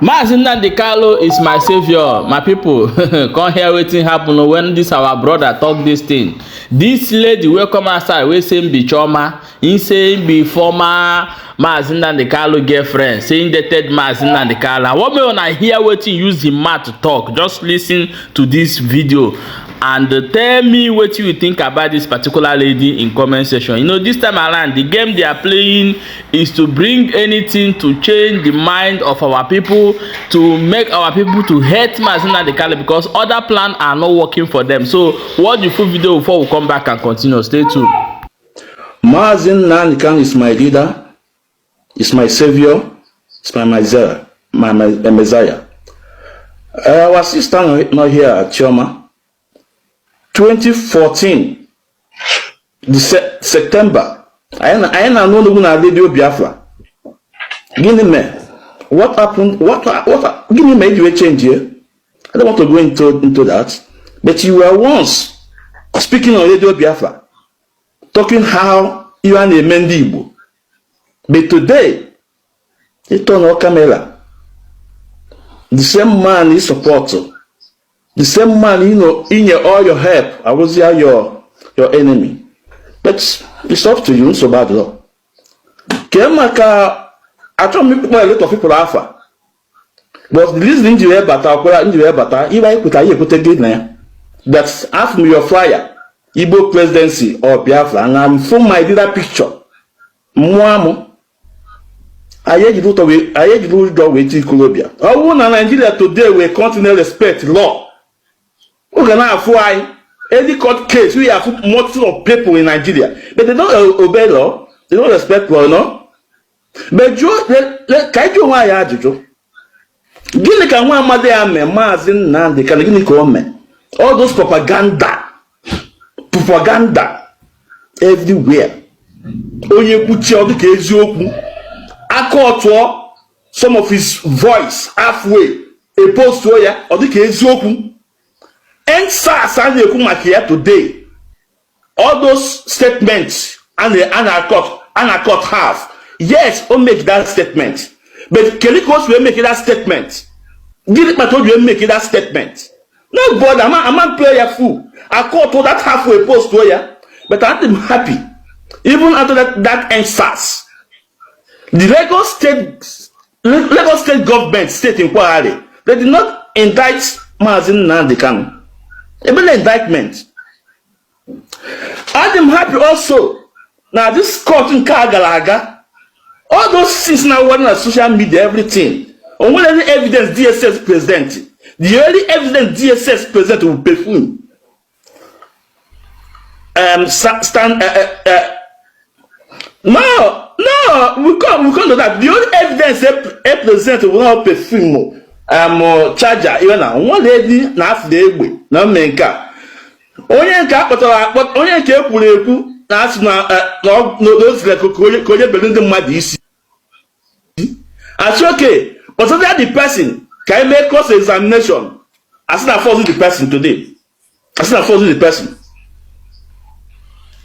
Mr NnamdiKanu is my savior. My people, come hear wetin happen when this our brother talk this thing. This lady wey come outside wey say be Chioma, he say be former Mr NnamdiKanu girlfriend, saying dated Mr NnamdiKanu. I want me when I hear wetin use him mouth to talk. Just listen to this video and tell me what you think about this particular lady in comment section. You know, this time around, the game they are playing is to bring anything to change the mind of our people, to make our people to hate Mr NnamdiKanu because other plans are not working for them. So watch the full video before we come back and continue. Stay tuned. Mr NnamdiKanu is my leader, is my savior, is my Messiah. Our sister not here at Chioma. 2014 September, I know the radio Biafra. Give me what happened? What give me made you a change here? I don't want to go into that. But you were once speaking on radio Biafra, talking how you are a mendigo. But today, you turn on camera. The same man is supporter. The same man, you know, in all your help, I was your enemy. But it's up to you, so bad law. Kemaka, I told me a lot of people offer. But the least thing you hear better, even I put a good name. That's half me your flyer, Igbo presidency or Biafra, and I'm from my leader picture. Mwamo. I hear you do waiting Colombia. I want Nigeria today will continue respect law. We can fly any court case. We have multitude of people in Nigeria, but they don't obey law. They don't respect law, no. But can you why I do? Gini can one mother ame Mr NnamdiKanu gini come. All those propaganda everywhere. Onye kuchi odu ke eziokwu. Akọtọ some of his voice halfway. A post to ya odu ke eziokwu. And SARS today, all those statements and I caught half. Yes, we'll make that statement. But Kelikos will make that statement. Give it my told you make that statement. No bother, I'm not player fool. I caught all that halfway post to ya, but I'm happy. Even after that ends SARS. The Lagos state government state inquiry, they did not indict Mr NnamdiKanu. Even indictment. I'm happy also. Now this court in Kagalaga, all those things now on social media, everything. On what any evidence DSS present, the only evidence DSS present will perfume. No, we can't do that. The only evidence they present will not perfume. Charger even now one lady na afde na menka onye nka akpọtara onye nke ekwuru ekwu na asị na n'ozile ko onye belu ndị mmadụ isi as okay but that the person can make cross examination as na force the person today as na force the person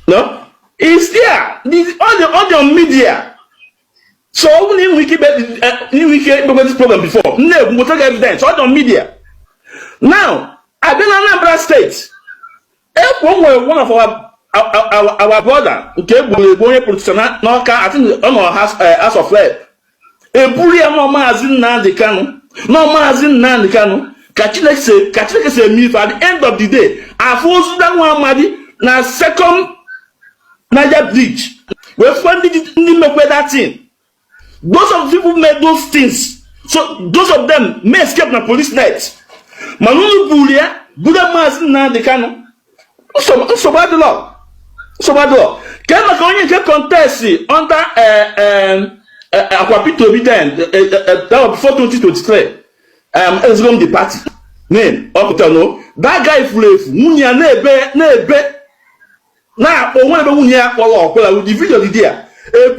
no it's there all the media. So we keep this problem before. No, we take evidence all on media. Now, I've been in Anambra State. One of our brother, okay, we politician, I think on our house of rep. A bully no Mr NnamdiKanu, no Mr NnamdiKanu. Kachile say me at the end of the day. I force that one madi na second Niger bridge. We funded that thing. Those of the people made those things. So those of them may escape the police net. Manunu Bulia, Buddha Mr NnamdiKanu. So bad law. So bad law. Can I get contest under Aquapito then that was before 2023. It's going the party. Name no. That guy flew Munya nebe. Now, whenever Munya or the video there.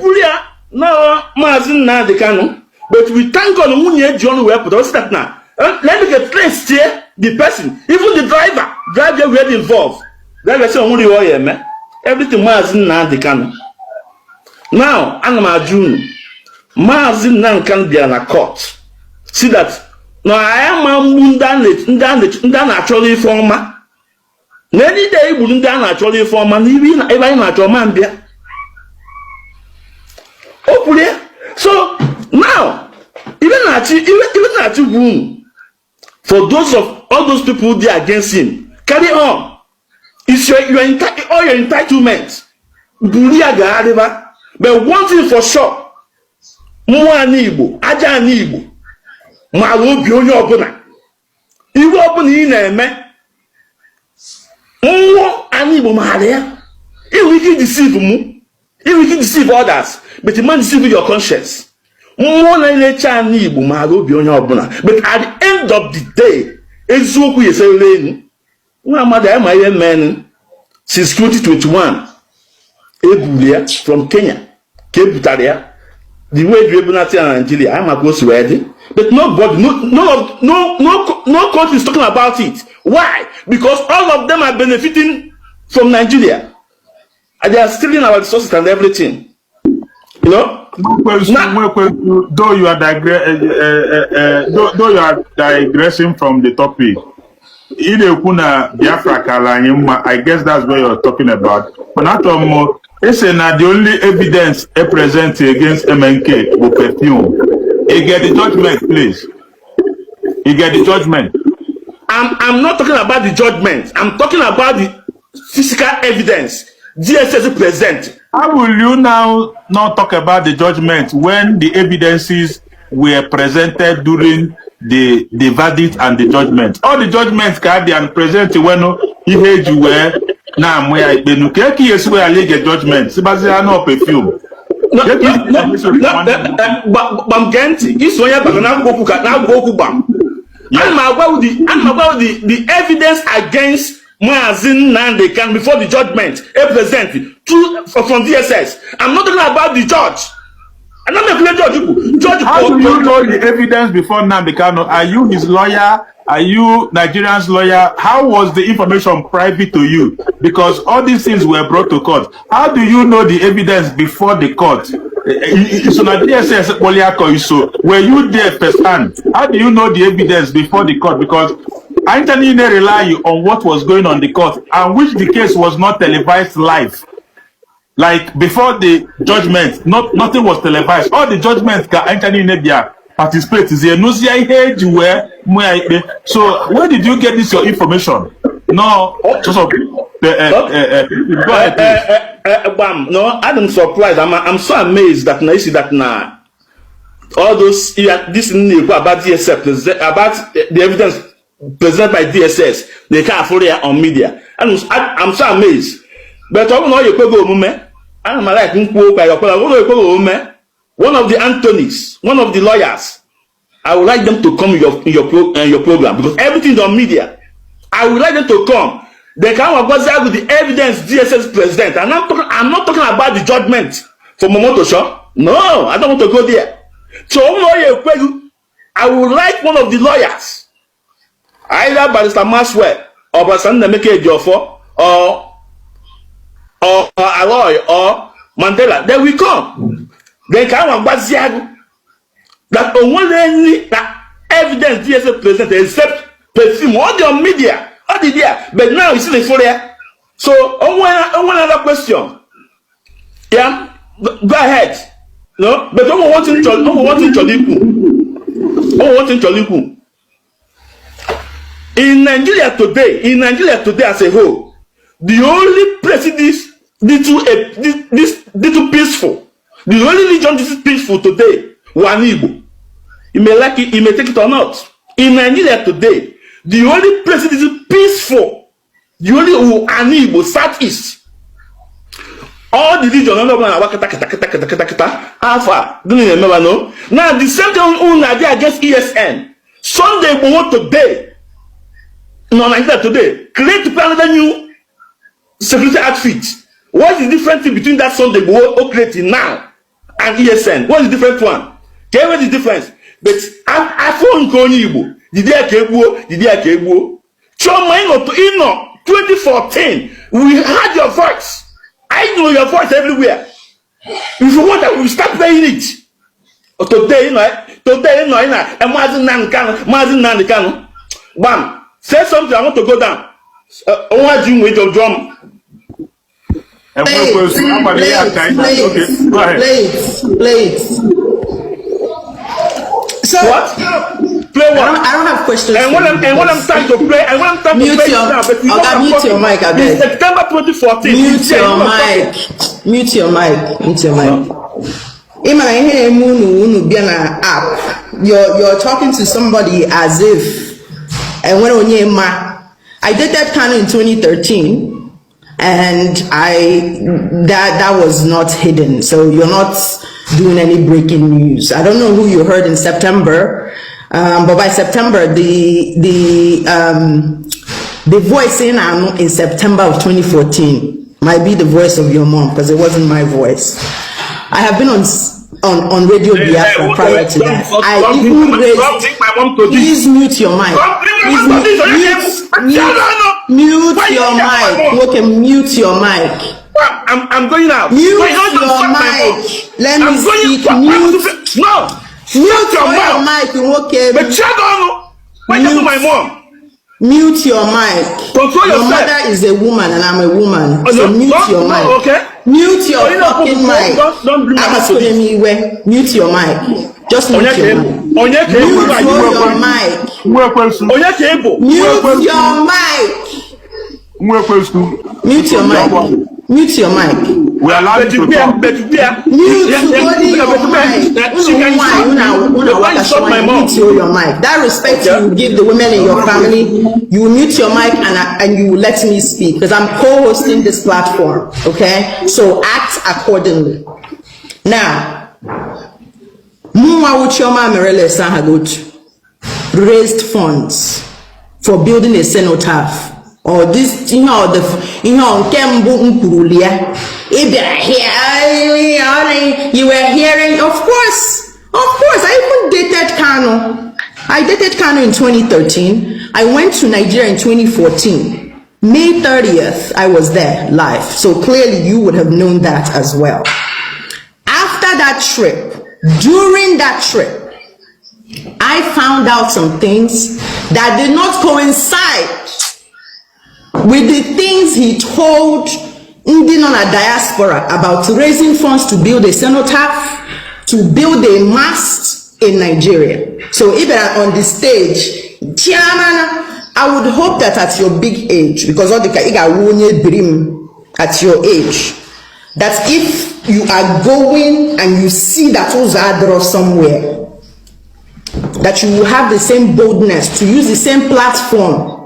Bulia. No, Mr NnamdiKanu, but we thank God Munye John will put us that now. Let me get traced here, the person, even the driver were involved. Driver say only oil, man. Everything Mr NnamdiKanu. Now, I'm a June. Mr NnamdiKanu be in a court. see that no I am ndan actually former any day Igbo ndan actually former even actually man there. So now even at room for those of all those people there against him, carry on. It's your entitlement. But one thing for sure, Mwa Igbo, Aja Igbo, Malubi onye ọbụla. Iwe ọbụla ị na-eme, Mwa Igbo maara ya. If we deceive mu, if we deceive others, but you man deceive your conscience. Mwa na-echa Igbo Malubi onye ọbụla. But at the end of the day, eziokwu yesere since 2021, from Kenya, the way you have in Nigeria, I'm a ghost ready, but nobody, no country is talking about it. Why? Because all of them are benefiting from Nigeria, and they are stealing our resources and everything. You know. Though you are digressing from the topic. I guess that's what you're talking about. But not it's not the only evidence present against MNK with perfume. You get the judgment, please. You get the judgment. I'm not talking about the judgment. I'm talking about the physical evidence. DSS present. How will you now not talk about the judgment when the evidences were presented during the verdict and the judgment? All the judgments can present when you heard you were now where I been okay yes where I get judgment. Sebastian no perfume. But I'm Genti. This one now go bam. I'm about the evidence against Mr NnamdiKanu before the judgment present from DSS. I'm not talking about the judge. I'm not a judge. How do you know the evidence before NnamdiKanu? Are you his lawyer? Are you Nigerian's lawyer? How was the information private to you? Because all these things were brought to court. How do you know the evidence before the court? So were you there firsthand? How do you know the evidence before the court? Because I didn't rely on what was going on in the court and which the case was not televised live. Like before the judgment, nothing was televised. All the judgments got Anthony Nebia participate. So where did you get this your information? No, just go ahead. No, I'm surprised. I'm so amazed that now you see that now all those this about DSS about the evidence presented by DSS, they can't follow it on media. I'm so amazed. But I don't know you go moment. I'm like one of the Anthony's, one of the lawyers. I would like them to come in your program because everything is on media. I would like them to come. They can with the evidence DSS president. And I'm not talking about the judgment for Momoto Show. No, I don't want to go there. So I would like one of the lawyers, either Barrister Maxwell or Barrister Nnamdi Kanu or Aloy or Mandela. They will come. They can that only that evidence DSS president except perfume all the media, all the there. But now you see the for there. So one other question. Yeah, go ahead. No, but I'm wanting Choliku. In Nigeria today as a whole, the only place this peaceful, the only religion this is peaceful today, one Igbo. You may like it, you may take it or not. In Nigeria today, the only place this is peaceful, the only Igbo southeast. All the region, Alpha, don't you remember, no? Now, the same thing against ESN. Sunday, we want today, no, Nigeria today, create another new security outfit. What is the difference between that Sunday we want creating now and ESN? What is the different one? Okay, what is the difference? But I phone Igbo. Did I Kebo? Chioma, in 2014, we had your voice. I know your voice everywhere. If you want that, we start playing it. Today, and Mr NnamdiKanu. Bam, say something, I want to go down. What do you with your drum? Please. So what? Play what? I don't have questions. And when I'm trying to play, and when I'm trying to play now, but you mute your mic, I beg. September 2014. Mute your mic. Mute your mic. Mute your mic. You're talking to somebody as if, and when I dated Kanu in 2013. And that was not hidden. So you're not doing any breaking news. I don't know who you heard in September, but by September, the voice in September of 2014 might be the voice of your mom, because it wasn't my voice. I have been on Radio Biafra prior to that. I even raised. Please mute your mic. Mute your mic. Okay, mute your mic. I'm going out. Mute your mic. Let me speak. Mute your mic. Okay. But why you my mom? Mute your mic. Control your yourself. mother is a woman and I'm a woman. Oh, so no, mute your mic. Okay. Mute your fucking mic. Don't bring my mic. Mute your mic. Just mute your mic. Mute your mic. Mute your mic. Mute your mic. We are allowed to talk. Mute your mic. Mute your mic. That respect you give the women in your family, you will mute your mic and you will let me speak, because I'm co-hosting this platform. Okay, so act accordingly. Now, Muma Chioma raised funds for building a cenotaph. Or this, you Kembu Nkurulia. If you were hearing, of course, I even dated Kanu. I dated Kanu in 2013. I went to Nigeria in 2014. May 30th, I was there live. So clearly you would have known that as well. After that trip, during that trip, I found out some things that did not coincide with the things he told Ndinona diaspora about raising funds to build a cenotaph, to build a mast in Nigeria. So even on the stage, Chairman, I would hope that at your big age, because all the dream at your age, that if you are going and you see that Ozadro somewhere, that you will have the same boldness to use the same platform.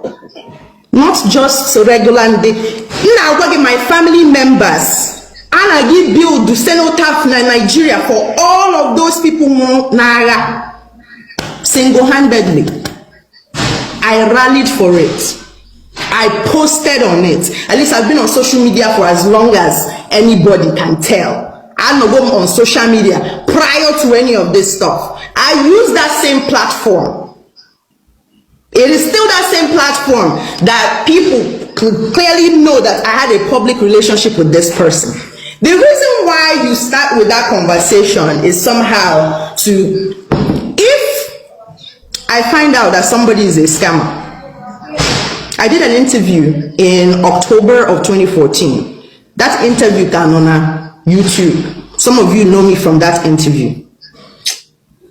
Not just regular day. Now I my family members and I give build the cenotaph in Nigeria for all of those people Naira single-handedly. I rallied for it. I posted on it. At least I've been on social media for as long as anybody can tell. I'm not going on social media prior to any of this stuff. I use that same platform. It is still that same platform that people clearly know that I had a public relationship with this person. The reason why you start with that conversation is somehow to, if I find out that somebody is a scammer. I did an interview in October of 2014. That interview can on YouTube. Some of you know me from that interview.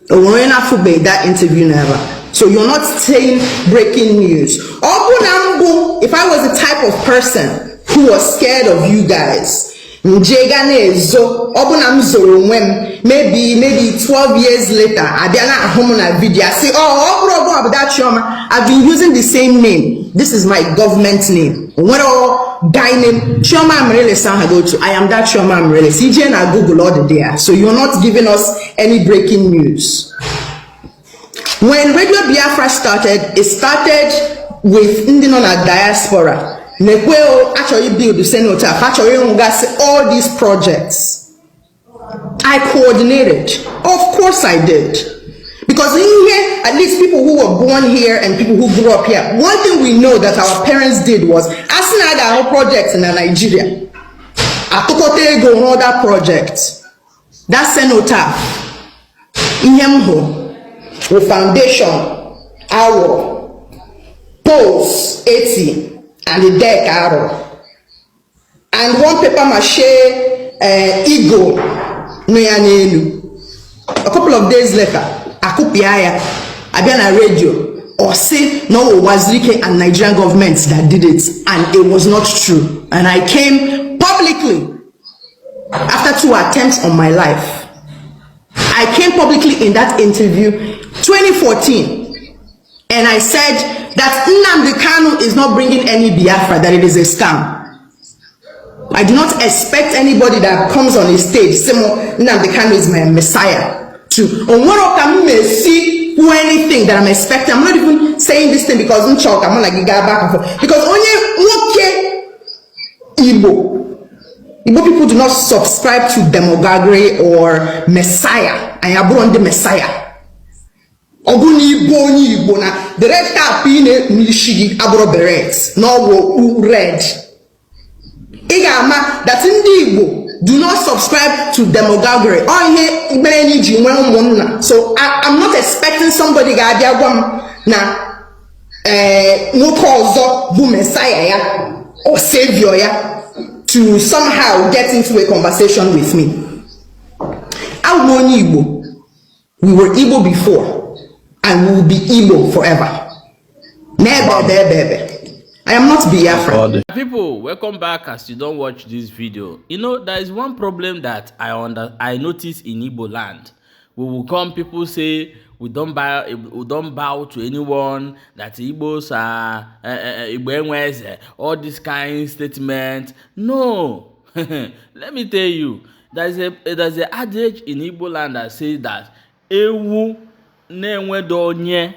That interview never. So you're not saying breaking news. If I was the type of person who was scared of you guys, maybe 12 years later, I say, I've been using the same name. This is my government name. Guy name Chioma Amrele Sanhagotu. I am that Chioma Amrele. CJ and I Google all the day. So you're not giving us any breaking news. When Radio Biafra started, it started with Ndinona diaspora. Nekweo actually build the cenotaph, actually all these projects. I coordinated. Of course I did. Because in here, at least people who were born here and people who grew up here, one thing we know that our parents did was asking our projects in Nigeria. Atokote go on other projects. That cenotaph. ihe m hụrụ with foundation arrow, poles 80 and the deck arrow, and one paper mache eagle no ya n'elu. A couple of days later, akupia ya abia na radio or say no, it was Wazirike and Nigerian government that did it, and it was not true. And I came publicly after 2 attempts on my life. I came publicly in that interview 2014, and I said that NnamdiKanu is not bringing any Biafra, that it is a scam. I do not expect anybody that comes on a stage say NnamdiKanu is my messiah to see who anything that I'm expecting. I'm not even saying this thing because I'm shocked. I'm not like back and forth. Because only Igbo people do not subscribe to demagoguery or messiah. I am on the messiah. Igbo na the red cap in Nishigi Abro Beret. No red. Igama that in Igbo do not subscribe to demagoguery. So I'm not expecting somebody na messiah or savior to somehow get into a conversation with me. We were Igbo before, and we will be Igbo forever. Never. I am not Biafra. People, welcome back. As you don't watch this video, you know there is one problem that I notice in Igbo land. We will come, people say we don't bow to anyone, that Igbos are Igbo, all this kind of statement. No. Let me tell you, there's a adage in Igbo land that says that ewu na-enwe donye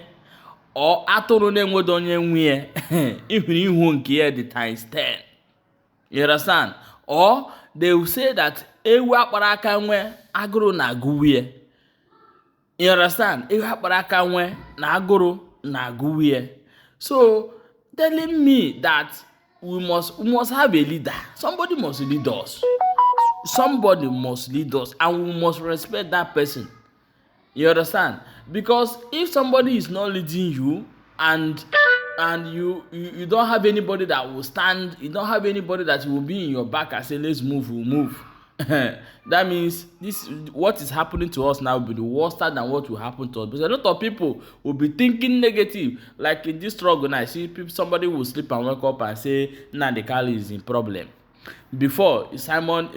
or atụrụ na-enwe donye nwunye ihuru ihu nke ya the times 10. You understand? Or they will say that ewu akpara aka nwe agụrụ na agụwie. You understand? Ewu akpara aka nwe na agụrụ na agụwie. So telling me that we must have a leader. Somebody must lead us. Somebody must lead us, and we must respect that person. You understand? Because if somebody is not leading you, and you don't have anybody that will stand, you don't have anybody that will be in your back and say let's move, we'll move. That means what is happening to us now will be the worse than what will happen to us. Because a lot of people will be thinking negative. Like in this struggle now, I see somebody will sleep and wake up and say NnamdiKanu is in problem. Before Simon,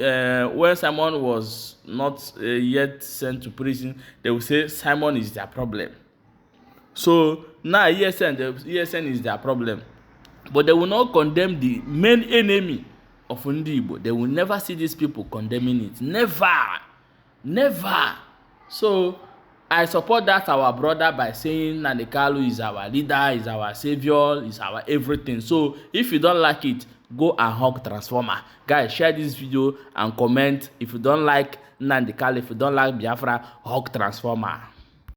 when Simon was not yet sent to prison, they will say Simon is their problem. So now ESN is their problem, but they will not condemn the main enemy of Igbo. They will never see these people condemning it. Never. So I support that our brother by saying NnamdiKanu is our leader, is our savior, is our everything. So if you don't like it, go and hug Transformer. Guys, share this video and comment. If you don't like NnamdiKanu, if you don't like Biafra, hug Transformer.